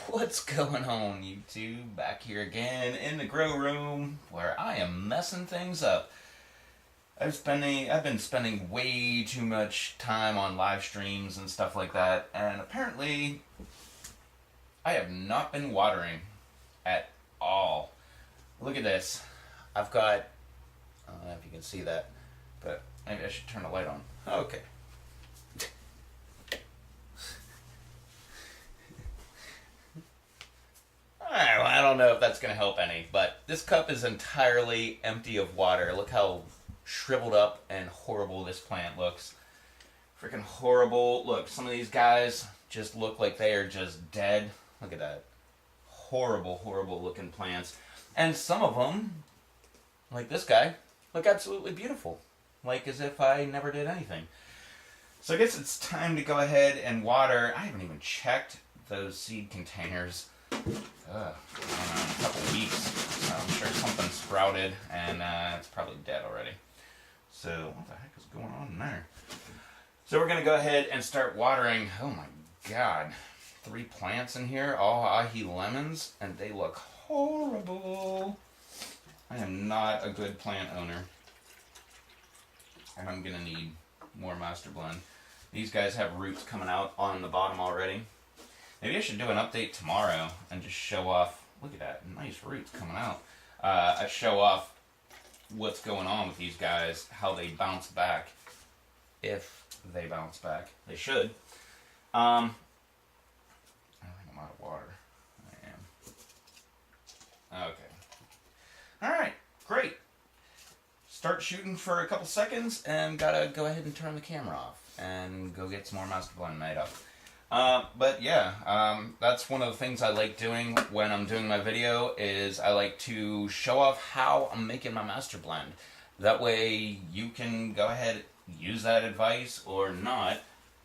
What's going on, YouTube? Back here again in the grow room where I am messing things up. I've been spending way too much time on live streams and stuff like that, and apparently I have not been watering at all. Look at this. I've got, I don't know if you can see that, but maybe I should turn the light on. Okay. Alright, well, I don't know if that's going to help any, but this cup is entirely empty of water. Look how shriveled up and horrible this plant looks. Freaking horrible. Look, some of these guys just look like they are just dead. Look at that. Horrible, horrible looking plants. And some of them, like this guy, look absolutely beautiful. Like as if I never did anything. So I guess it's time to go ahead and water. I haven't even checked those seed containers. A couple weeks. So I'm sure something sprouted and it's probably dead already. So what the heck is going on in there? So we're gonna go ahead and start watering. Oh my god. 3 plants in here, all ahi lemons, and they look horrible. I am not a good plant owner. And I'm gonna need more Master Blend. These guys have roots coming out on the bottom already. Maybe I should do an update tomorrow and just show off. Look at that, nice roots coming out. I show off what's going on with these guys, how they bounce back, if they bounce back. They should. I think I'm out of water. I am. Okay. All right, great. Start shooting for a couple seconds and gotta go ahead and turn the camera off and go get some more Master Blend made up. But yeah, that's one of the things I like doing when I'm doing my video is I like to show off how I'm making my Master Blend. That way you can go ahead use that advice or not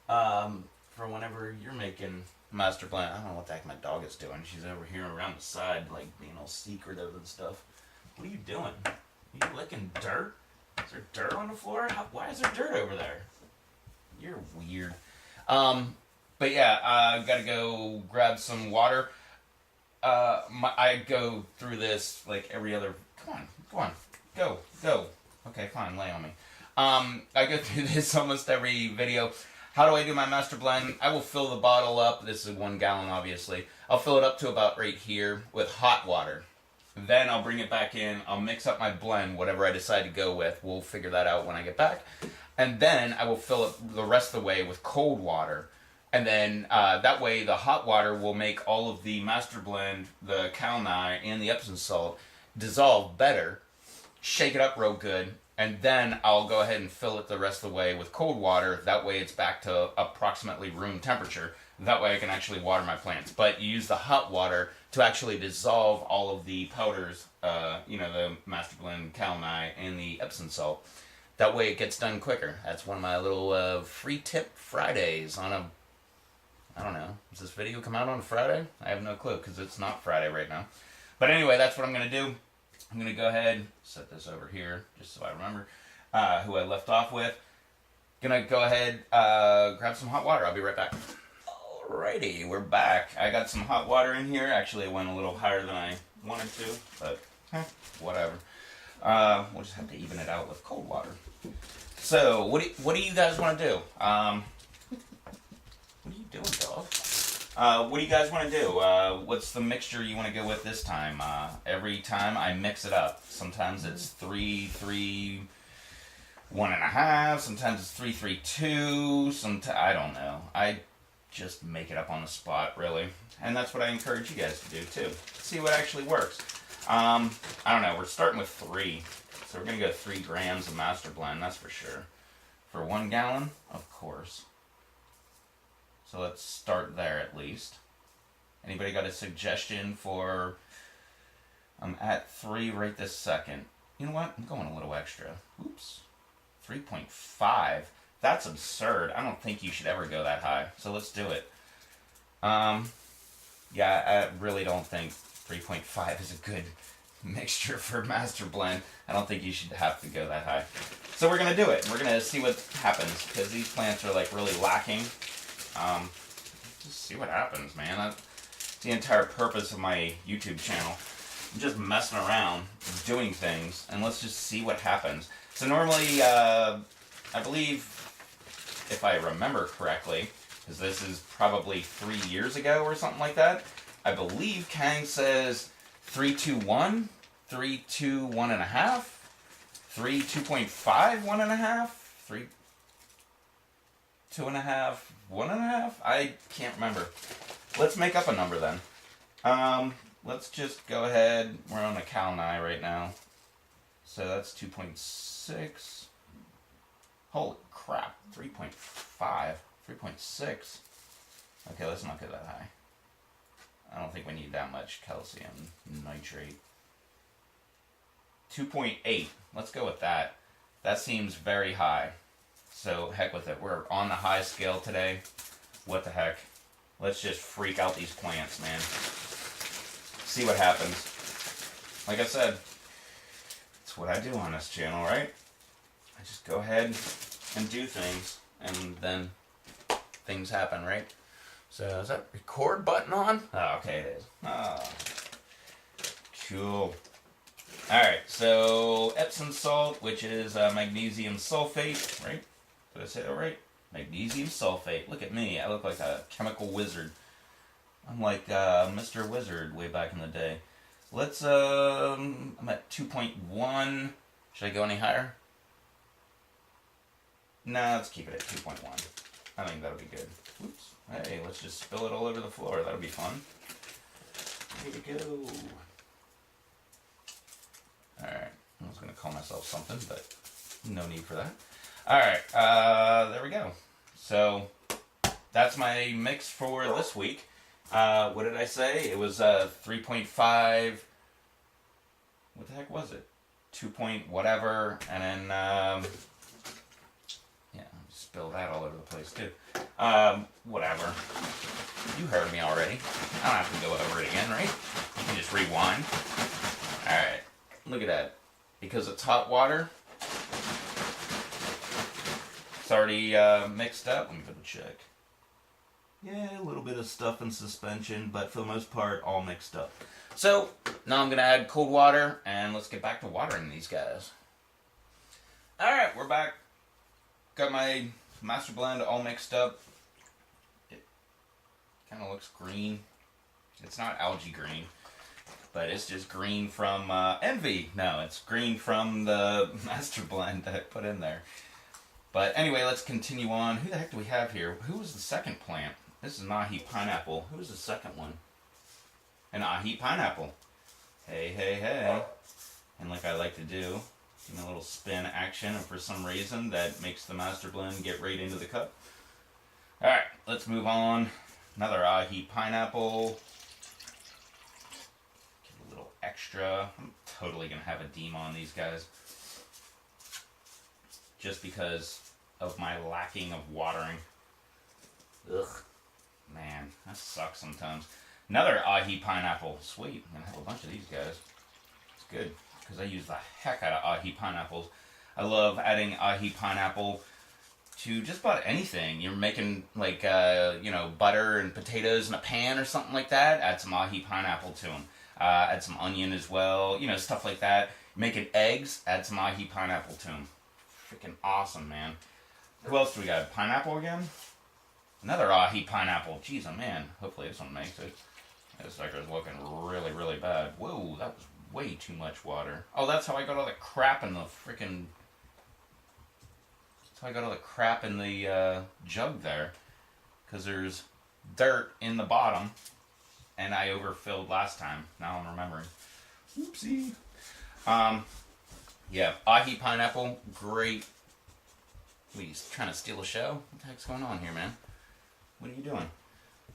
for whenever you're making Master Blend. I don't know what the heck my dog is doing. She's over here around the side like being all secretive and stuff. What are you doing? Are you licking dirt? Is there dirt on the floor? Why is there dirt over there? You're weird. But yeah, I've got to go grab some water. I go through this like every other. Come on, go. Okay, fine, lay on me. I go through this almost every video. How do I do my Master Blend? I will fill the bottle up. This is 1 gallon, obviously. I'll fill it up to about right here with hot water. Then I'll bring it back in. I'll mix up my blend, whatever I decide to go with. We'll figure that out when I get back. And then I will fill it the rest of the way with cold water. And then that way the hot water will make all of the Master Blend, the Kalnai, and the Epsom salt dissolve better, shake it up real good, and then I'll go ahead and fill it the rest of the way with cold water. That way it's back to approximately room temperature. That way I can actually water my plants. But you use the hot water to actually dissolve all of the powders, the Master Blend, Kalnai, and the Epsom salt. That way it gets done quicker. That's one of my little free tip Fridays on a I don't know. Does this video come out on Friday? I have no clue because it's not Friday right now. But anyway, that's what I'm going to do. I'm going to go ahead, set this over here just so I remember who I left off with. Going to go ahead, grab some hot water. I'll be right back. Alrighty, we're back. I got some hot water in here. Actually, it went a little higher than I wanted to, but whatever. We'll just have to even it out with cold water. So, what do you guys want to do? What are you doing, dog? What do you guys want to do? What's the mixture you want to go with this time? Every time I mix it up. Sometimes it's 3, 3, 1.5. Sometimes it's 3, 3, 2. I don't know. I just make it up on the spot, really. And that's what I encourage you guys to do, too. See what actually works. I don't know. We're starting with 3. So we're going to go 3 grams of Master Blend, that's for sure. For 1 gallon, of course. So let's start there at least. Anybody got a suggestion for... I'm at 3 right this second. You know what? I'm going a little extra. Oops. 3.5. That's absurd. I don't think you should ever go that high. So let's do it. Yeah, I really don't think 3.5 is a good mixture for Master Blend. I don't think you should have to go that high. So we're going to do it. We're going to see what happens because these plants are like really lacking. Just see what happens, man. It's the entire purpose of my YouTube channel. I'm just messing around, doing things, and let's just see what happens. So normally, I believe, if I remember correctly, because this is probably 3 years ago or something like that, I believe Kang says 3, 2, 1, 3, 2, 1.5, 3, 2.5, 1.5, 3, 2.5, 1.5. I can't remember. Let's make up a number then. Let's just go ahead. We're on a Cal-9 right now, so that's 2.6. Holy crap! 3.5, 3.6. Okay, let's not go that high. I don't think we need that much calcium nitrate. 2.8. Let's go with that. That seems very high. So, heck with it. We're on the high scale today. What the heck? Let's just freak out these plants, man. See what happens. Like I said, it's what I do on this channel, right? I just go ahead and do things, and then things happen, right? So, is that record button on? Oh, okay, it is. Oh, cool. Alright, so Epsom salt, which is magnesium sulfate, right? Did I say that right? Magnesium sulfate. Look at me. I look like a chemical wizard. I'm like Mr. Wizard way back in the day. Let's, I'm at 2.1. Should I go any higher? Nah, let's keep it at 2.1. I think that'll be good. Oops. Hey, let's just spill it all over the floor. That'll be fun. Here we go. Alright. I was going to call myself something, but no need for that. Alright, there we go. So, that's my mix for this week. What did I say? It was 3.5. What the heck was it? 2 point whatever, and then, yeah, spill that all over the place too. Whatever. You heard me already. I don't have to go over it again, right? You can just rewind. Alright, look at that. Because it's hot water, it's already mixed up. Let me double check. Yeah, a little bit of stuff in suspension, but for the most part, all mixed up. So, now I'm going to add cold water, and let's get back to watering these guys. Alright, we're back. Got my master blend all mixed up. It kind of looks green. It's not algae green, but it's just green from Envy. No, it's green from the master blend that I put in there. But anyway, let's continue on. Who the heck do we have here? Who was the second plant? This is an ahi pineapple. Who was the second one? An ahi pineapple. Hey, hey, hey. And like I like to do, give me a little spin action, and for some reason that makes the master blend get right into the cup. Alright, let's move on. Another ahi pineapple. Give a little extra. I'm totally going to have a Deema on these guys. Just because of my lacking of watering. Ugh. Man, that sucks sometimes. Another ahi pineapple. Sweet. I'm going to have a bunch of these guys. It's good, because I use the heck out of ahi pineapples. I love adding ahi pineapple to just about anything. You're making, like, butter and potatoes in a pan or something like that. Add some ahi pineapple to them. Add some onion as well. You know, stuff like that. Making eggs, add some ahi pineapple to them. Freaking awesome, man. Who else do we got? Pineapple again? Another ahi pineapple. Jeez, oh man. Hopefully this one makes it. This sucker's looking really, really bad. Whoa, that was way too much water. Oh, that's how I got all the crap in the freaking... That's how I got all the crap in the jug there. Because there's dirt in the bottom. And I overfilled last time. Now I'm remembering. Oopsie. Yeah, ahi pineapple, great. What, are you trying to steal a show? What the heck's going on here, man? What are you doing?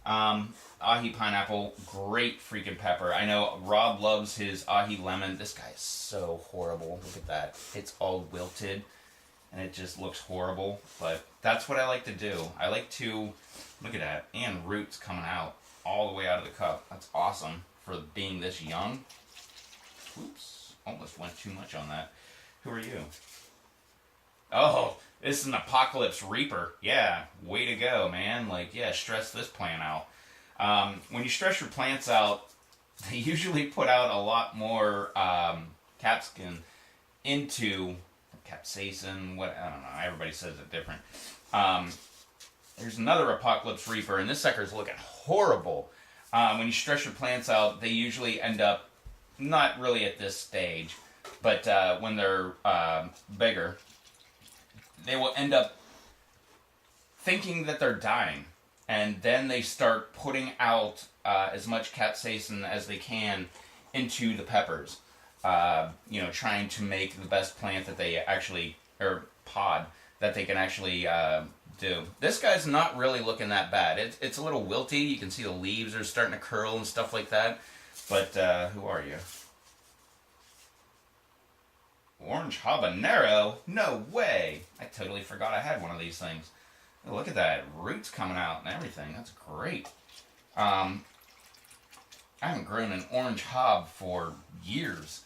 Ahi pineapple, great freaking pepper. I know Rob loves his ahi lemon. This guy is so horrible. Look at that. It's all wilted, and it just looks horrible. But that's what I like to do. I like to, look at that, and roots coming out all the way out of the cup. That's awesome for being this young. Oops, almost went too much on that. Who are you? Oh, this is an Apocalypse Reaper. Yeah, way to go, man. Like, yeah, stress this plant out. When you stress your plants out, they usually put out a lot more capsicum into capsaicin. What, I don't know. Everybody says it different. There's another Apocalypse Reaper, and this sucker's looking horrible. When you stress your plants out, they usually end up not really at this stage, but when they're bigger, they will end up thinking that they're dying, and then they start putting out as much capsaicin as they can into the peppers, trying to make the best plant that they actually, or pod, that they can actually do. This guy's not really looking that bad. It's a little wilty. You can see the leaves are starting to curl and stuff like that. But who are you? Orange habanero? No way! I totally forgot I had one of these things. Oh, look at that. Roots coming out and everything. That's great. I haven't grown an orange hab for years.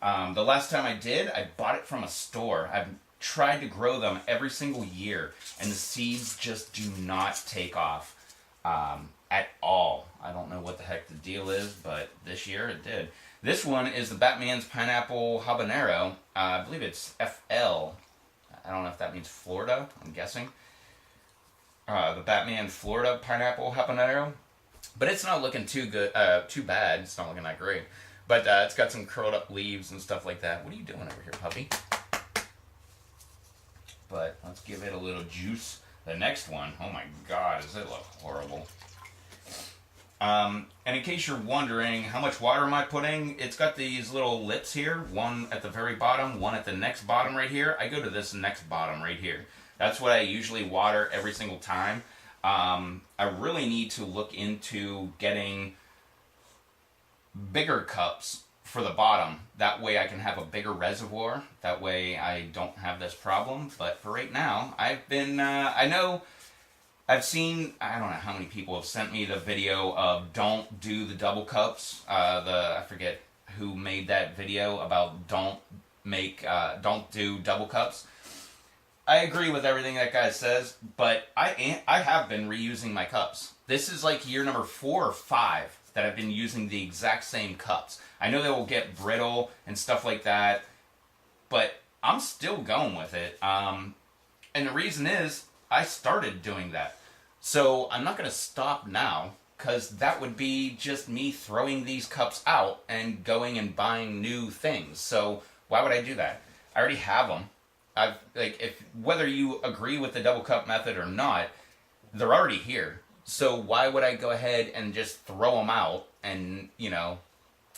The last time I did, I bought it from a store. I've tried to grow them every single year, and the seeds just do not take off at all. I don't know what the heck the deal is, but this year it did. This one is the Batman's Pineapple Habanero. I believe it's FL. I don't know if that means Florida, I'm guessing. The Batman Florida Pineapple Habanero. But it's not looking too good, too bad. It's not looking that great. But it's got some curled up leaves and stuff like that. What are you doing over here, puppy? But let's give it a little juice. The next one, oh my god, does it look horrible. And in case you're wondering, how much water am I putting? It's got these little lips here. One at the very bottom, one at the next bottom right here. I go to this next bottom right here. That's what I usually water every single time. I really need to look into getting bigger cups for the bottom. That way I can have a bigger reservoir. That way I don't have this problem. But for right now, I've been, I've seen, I don't know how many people have sent me the video of don't do the double cups. I forget who made that video about don't do double cups. I agree with everything that guy says, but I have been reusing my cups. This is like year number 4 or 5 that I've been using the exact same cups. I know they will get brittle and stuff like that, but I'm still going with it. And the reason is, I started doing that. So I'm not going to stop now, because that would be just me throwing these cups out and going and buying new things. So why would I do that? I already have them. Whether you agree with the double cup method or not, they're already here. So why would I go ahead and just throw them out? And,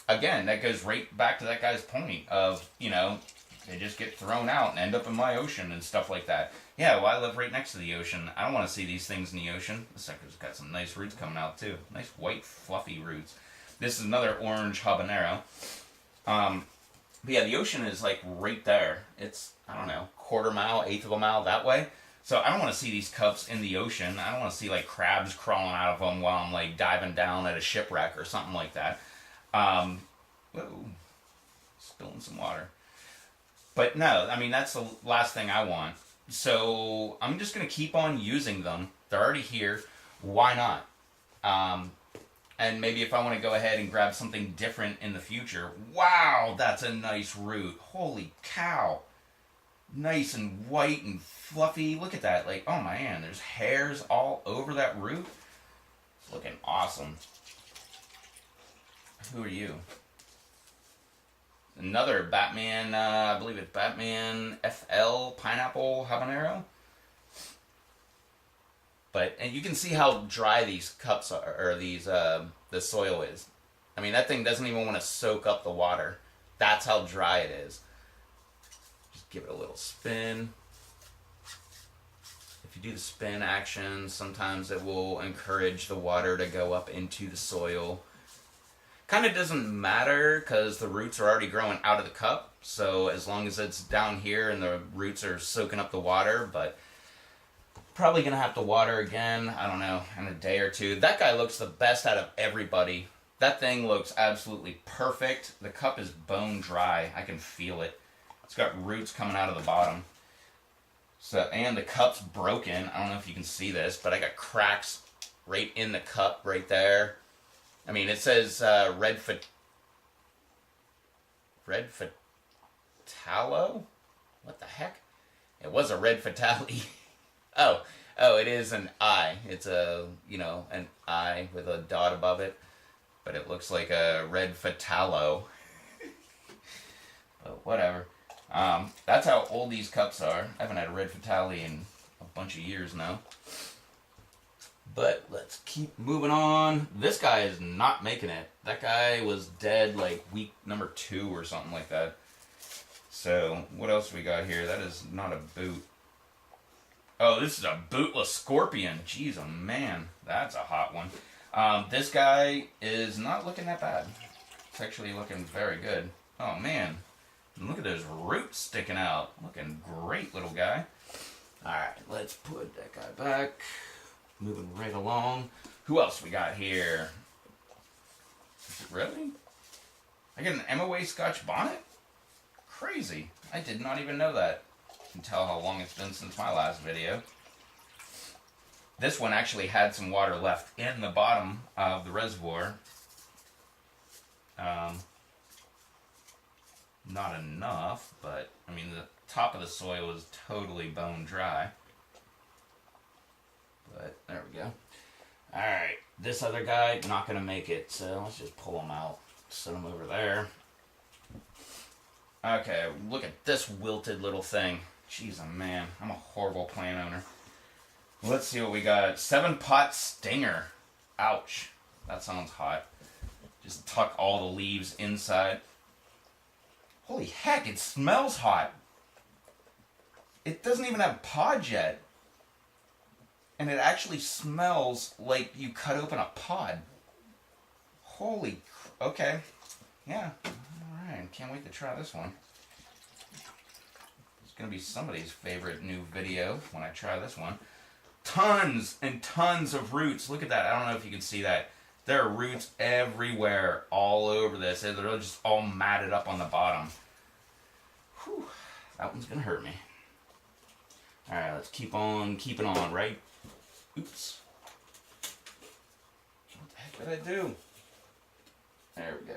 again, that goes right back to that guy's point of, they just get thrown out and end up in my ocean and stuff like that. Yeah, well, I live right next to the ocean. I don't want to see these things in the ocean. This sucker's got some nice roots coming out, too. Nice white, fluffy roots. This is another orange habanero. But yeah, the ocean is like right there. It's, I don't know, quarter mile, eighth of a mile that way. So I don't want to see these cups in the ocean. I don't want to see like crabs crawling out of them while I'm like diving down at a shipwreck or something like that. Whoa, spilling some water. But no, I mean, that's the last thing I want. So I'm just going to keep on using them. They're already here. Why not? And maybe if I want to go ahead and grab something different in the future. Wow, that's a nice root. Holy cow. Nice and white and fluffy. Look at that. Like, oh man, there's hairs all over that root. It's looking awesome. Who are you? Another Batman, I believe it's Batman FL Pineapple Habanero. And you can see how dry these cups are, or the soil is. I mean, that thing doesn't even want to soak up the water. That's how dry it is. Just give it a little spin. If you do the spin action, sometimes it will encourage the water to go up into the soil. Kind of doesn't matter because the roots are already growing out of the cup. So as long as it's down here and the roots are soaking up the water, but probably going to have to water again, I don't know, in a day or two. That guy looks the best out of everybody. That thing looks absolutely perfect. The cup is bone dry. I can feel it. It's got roots coming out of the bottom. And the cup's broken. I don't know if you can see this, but I got cracks right in the cup right there. I mean, it says red Fatalo? What the heck? It was a red Fatali. oh, it is an I. It's an I with a dot above it. But it looks like a red Fatalo. But whatever. That's how old these cups are. I haven't had a red Fatali in a bunch of years now. But let's keep moving on. This guy is not making it. That guy was dead like week number 2 or something like that. So, what else we got here? That is not a boot. Oh, this is a bootless scorpion. Jeez, oh man. That's a hot one. This guy is not looking that bad. It's actually looking very good. Oh man. Look at those roots sticking out. Looking great, little guy. Alright, let's put that guy back. Moving right along. Who else we got here? Is it really? I get an MOA Scotch bonnet? Crazy. I did not even know that. You can tell how long it's been since my last video. This one actually had some water left in the bottom of the reservoir. Not enough, but I mean the top of the soil is totally bone dry. But there we go. Alright, this other guy, not going to make it, so let's just pull him out. Set him over there. Okay, look at this wilted little thing. Jeez, oh man, I'm a horrible plant owner. Let's see what we got. 7-pot stinger. Ouch. That sounds hot. Just tuck all the leaves inside. Holy heck, it smells hot. It doesn't even have pods yet. And it actually smells like you cut open a pod. Holy, okay. Yeah, alright, can't wait to try this one. It's going to be somebody's favorite new video when I try this one. Tons and tons of roots. Look at that. I don't know if you can see that. There are roots everywhere, all over this. They're just all matted up on the bottom. Whew, that one's going to hurt me. Alright, let's keep on keeping on, right? Oops. What the heck did I do? There we go.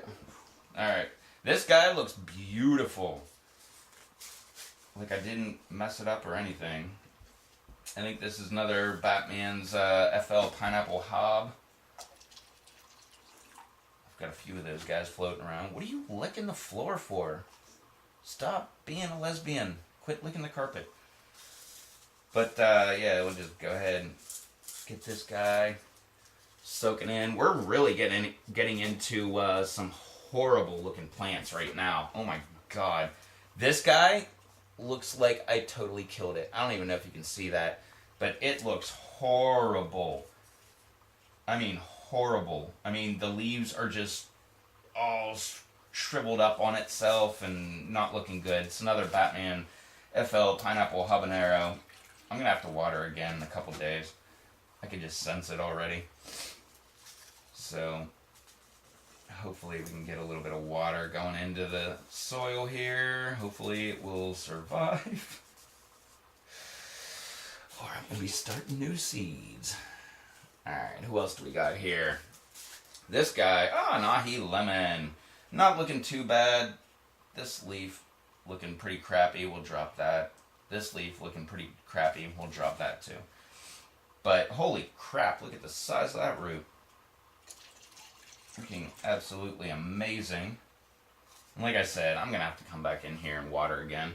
Alright. This guy looks beautiful. Like I didn't mess it up or anything. I think this is another Batman's FL Pineapple Hob. I've got a few of those guys floating around. What are you licking the floor for? Stop being a lesbian. Quit licking the carpet. But, yeah, we'll just go ahead and get this guy soaking in. We're really getting into some horrible looking plants right now. Oh my god. This guy looks like I totally killed it. I don't even know if you can see that, but it looks horrible. I mean, horrible. I mean, the leaves are just all shriveled up on itself and not looking good. It's another Batman FL Pineapple Habanero. I'm going to have to water again in a couple days. I can just sense it already. So, hopefully we can get a little bit of water going into the soil here. Hopefully it will survive. Or I'm going to be starting new seeds. Alright, who else do we got here? This guy, Nahi Lemon. Not looking too bad. This leaf looking pretty crappy. We'll drop that. This leaf looking pretty crappy. We'll drop that too. But holy crap, look at the size of that root. Looking absolutely amazing. And like I said, I'm going to have to come back in here and water again.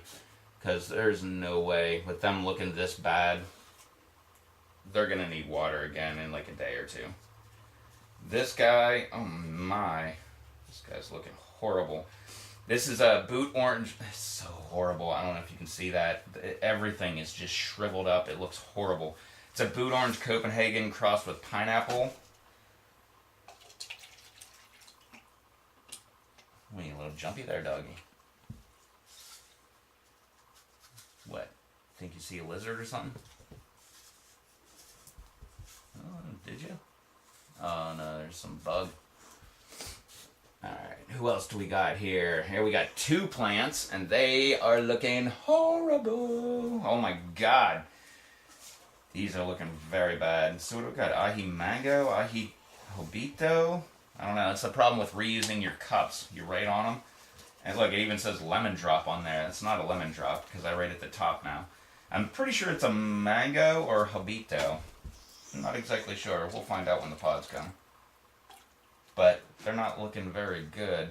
Because there's no way, with them looking this bad, they're going to need water again in like a day or two. This guy, oh my. This guy's looking horrible. This is a boot orange. It's so horrible. I don't know if you can see that. Everything is just shriveled up. It looks horrible. It's a boot orange Copenhagen crossed with pineapple. What, you a little jumpy there, doggy? What? Think you see a lizard or something? Oh, did you? Oh no, there's some bug. Alright, who else do we got here? Here we got 2 plants, and they are looking horrible. Oh my god. These are looking very bad. So what do we got? Ahi mango, ahi hobito. I don't know. That's the problem with reusing your cups. You write on them. And look, it even says lemon drop on there. It's not a lemon drop because I write at the top now. I'm pretty sure it's a mango or hobito. I'm not exactly sure. We'll find out when the pods come. But they're not looking very good.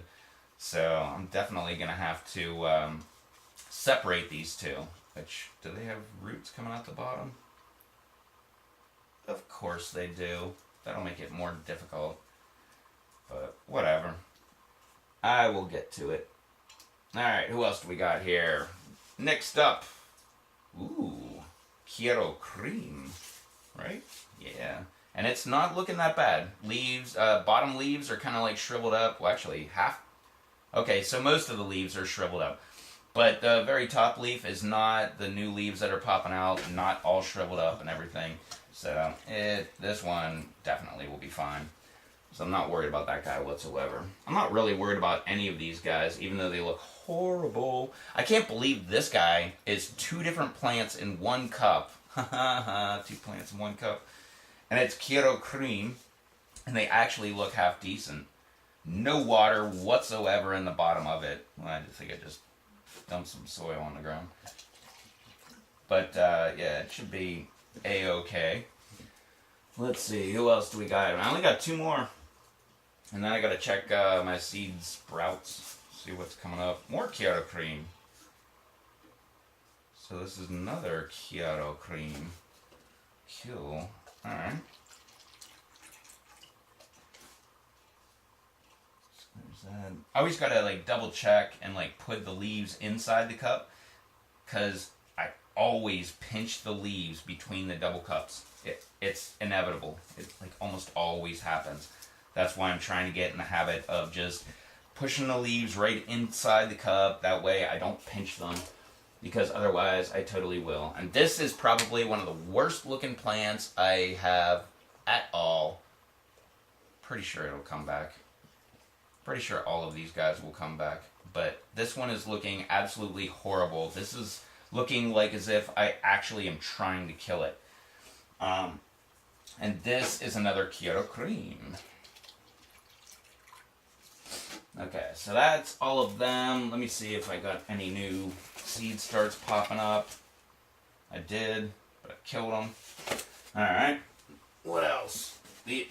So I'm definitely going to have to separate these two. Which, do they have roots coming out the bottom? Of course they do. That'll make it more difficult. But whatever. I will get to it. Alright, who else do we got here? Next up. Ooh. Kyoto cream. Right? Yeah. And it's not looking that bad. Leaves, bottom leaves are kind of like shriveled up. Well, actually, half. Okay, so most of the leaves are shriveled up. But the very top leaf is not. The new leaves that are popping out, not all shriveled up and everything. So, this one definitely will be fine. So I'm not worried about that guy whatsoever. I'm not really worried about any of these guys, even though they look horrible. I can't believe this guy is 2 different plants in 1 cup. Ha ha ha, 2 plants in 1 cup. And it's Kyoto cream, and they actually look half decent. No water whatsoever in the bottom of it. Well, I think I just dumped some soil on the ground. But, yeah, it should be A-okay. Let's see, who else do we got? I only got 2 more. And then I gotta check my seed sprouts, see what's coming up. More Kyoto cream. So this is another Kyoto cream. Cool. Alright. So there's that. I always gotta like double check and like put the leaves inside the cup, because I always pinch the leaves between the double cups. It's inevitable. It like almost always happens. That's why I'm trying to get in the habit of just pushing the leaves right inside the cup. That way I don't pinch them, because otherwise I totally will. And this is probably one of the worst looking plants I have at all. Pretty sure it'll come back. Pretty sure all of these guys will come back. But this one is looking absolutely horrible. This is looking like as if I actually am trying to kill it. And this is another Kyoto cream. Okay, so that's all of them. Let me see if I got any new seed starts popping up. I did, but I killed them. Alright. What else?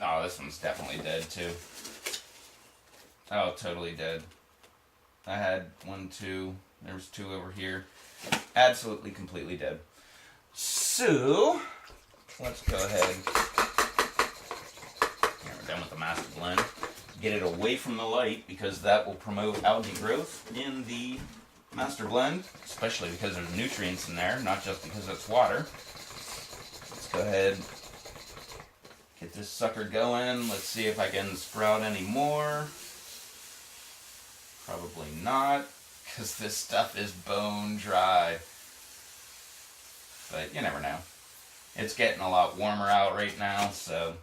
Oh, this one's definitely dead too. Oh, totally dead. I had 1, 2. There's 2 over here. Absolutely, completely dead. So, let's go ahead. Here, we're done with the master blend. Get it away from the light, because that will promote algae growth in the master blend, especially because there's nutrients in there, not just because it's water. Let's go ahead, get this sucker going. Let's see if I can sprout any more. Probably not, because this stuff is bone dry. But you never know. It's getting a lot warmer out right now, so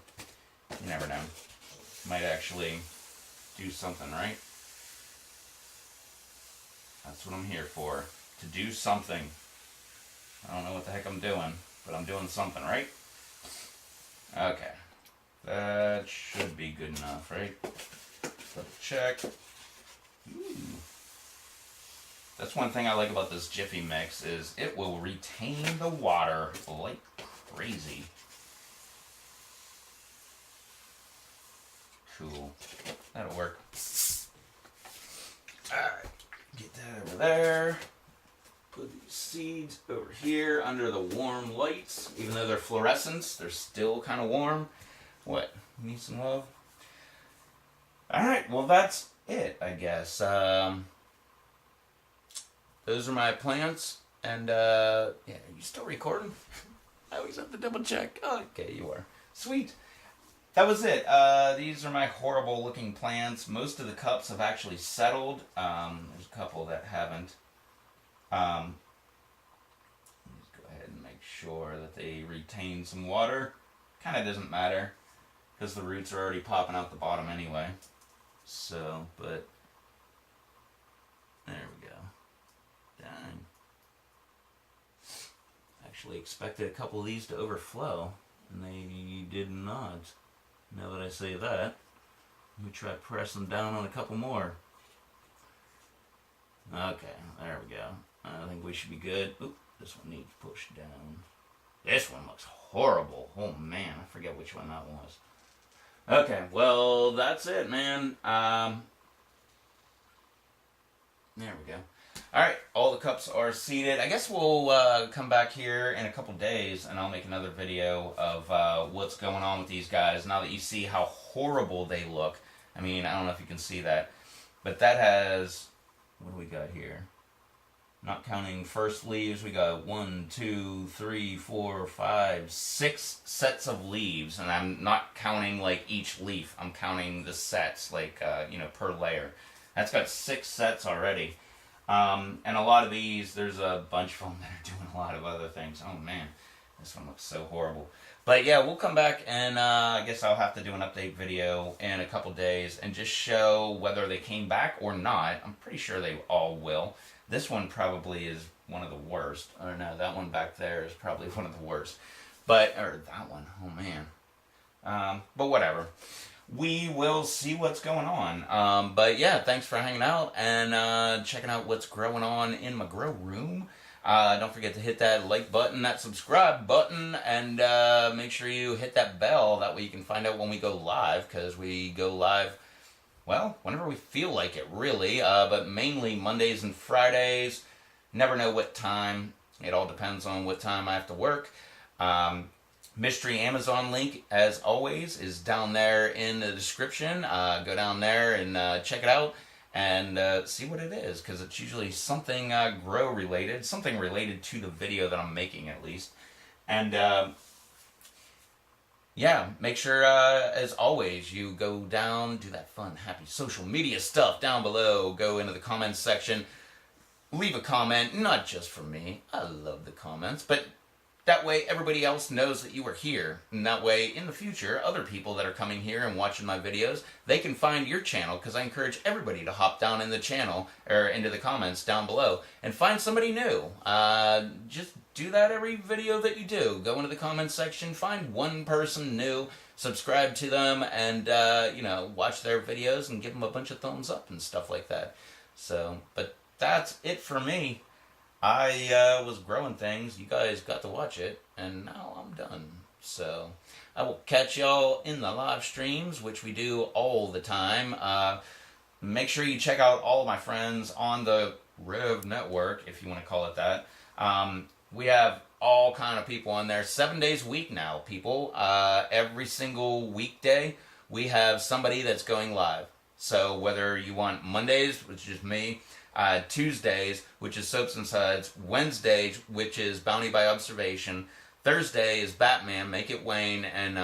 you never know. Might actually do something, right? That's what I'm here for. To do something. I don't know what the heck I'm doing, but I'm doing something, right? Okay. That should be good enough, right? Double check. Ooh. That's one thing I like about this Jiffy Mix, is it will retain the water like crazy. Cool. That'll work. Alright. Get that over there. Put these seeds over here under the warm lights. Even though they're fluorescents, they're still kind of warm. What? Need some love? Alright, well that's it, I guess. Those are my plants. And, yeah, are you still recording? I always have to double check. Oh, okay, you are. Sweet. That was it. These are my horrible looking plants. Most of the cups have actually settled. There's a couple that haven't. Let's go ahead and make sure that they retain some water. Kind of doesn't matter, because the roots are already popping out the bottom anyway. So, but there we go. Dang. Actually expected a couple of these to overflow, and they did not. Now that I say that, let me try pressing down on a couple more. Okay, there we go. I think we should be good. Oop, this one needs pushed down. This one looks horrible. Oh man, I forget which one that was. Okay, well, that's it, man. There we go. Alright, all the cups are seated. I guess we'll come back here in a couple days and I'll make another video of what's going on with these guys now that you see how horrible they look. I mean, I don't know if you can see that, but that has, what do we got here? Not counting first leaves, we got 1, 2, 3, 4, 5, 6 sets of leaves, and I'm not counting like each leaf. I'm counting the sets, like per layer. That's got 6 sets already, and a lot of these, there's a bunch of them that are doing a lot of other things. Oh man, this one looks so horrible. But yeah, we'll come back and I guess I'll have to do an update video in a couple days and just show whether they came back or not. I'm pretty sure they all will. This one probably is one of the worst. Or no, that one back there is probably one of the worst. But, or that one, oh man. But whatever. We will see what's going on. But yeah, thanks for hanging out and checking out what's growing on in my grow room. Don't forget to hit that like button, that subscribe button, and make sure you hit that bell. That way you can find out when we go live, because we go live, well, whenever we feel like it, really. But mainly Mondays and Fridays. Never know what time. It all depends on what time I have to work. Mystery Amazon link, as always, is down there in the description. Go down there and check it out. And see what it is, because it's usually something grow related, something related to the video that I'm making at least. And yeah, make sure as always you go down, do that fun, happy social media stuff down below. Go into the comments section, leave a comment, not just for me. I love the comments, but that way everybody else knows that you are here. And that way, in the future, other people that are coming here and watching my videos, they can find your channel, because I encourage everybody to hop down in the channel, or into the comments down below, and find somebody new. Just do that every video that you do. Go into the comments section, find one person new, subscribe to them, and, watch their videos and give them a bunch of thumbs up and stuff like that. So, but that's it for me. I was growing things, you guys got to watch it, and now I'm done. So, I will catch y'all in the live streams, which we do all the time. Make sure you check out all of my friends on the Rev Network, if you want to call it that. We have all kind of people on there, 7 days a week now, people. Every single weekday, we have somebody that's going live. So, whether you want Mondays, which is me, Tuesdays, which is Soaps and Suds, Wednesdays, which is Bounty by Observation, Thursday is Batman, Make It Wayne, and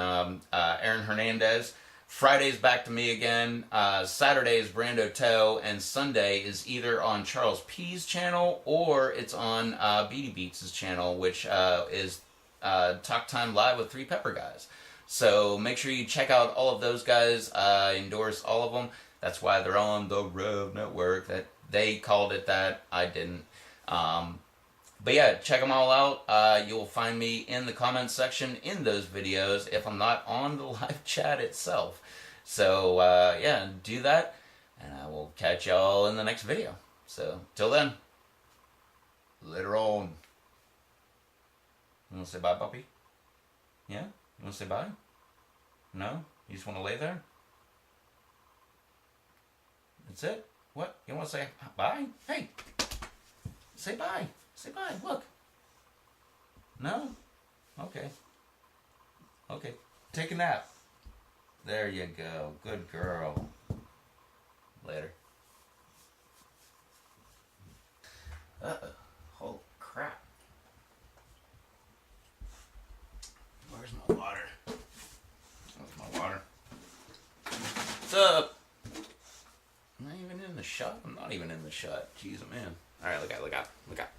Aaron Hernandez, Friday's back to me again, Saturday is Brando Toe, and Sunday is either on Charles P's channel or it's on Beatty Beats' channel, which is Talk Time Live with 3 Pepper Guys. So make sure you check out all of those guys, endorse all of them. That's why they're on the Rev Network. That they called it that, I didn't. But yeah, check them all out. You'll find me in the comments section in those videos if I'm not on the live chat itself. So yeah, do that, and I will catch y'all in the next video. So, till then, later on. You want to say bye, puppy? Yeah? You want to say bye? No? You just want to lay there? That's it? What? You want to say bye? Hey! Say bye. Say bye. Look. No? Okay. Okay. Take a nap. There you go. Good girl. Later. Uh-oh. Holy crap. Where's my water? Where's my water? What's up? Am I even in the shot? I'm not even in the shot. Jeez, man. Alright, look out, look out, look out.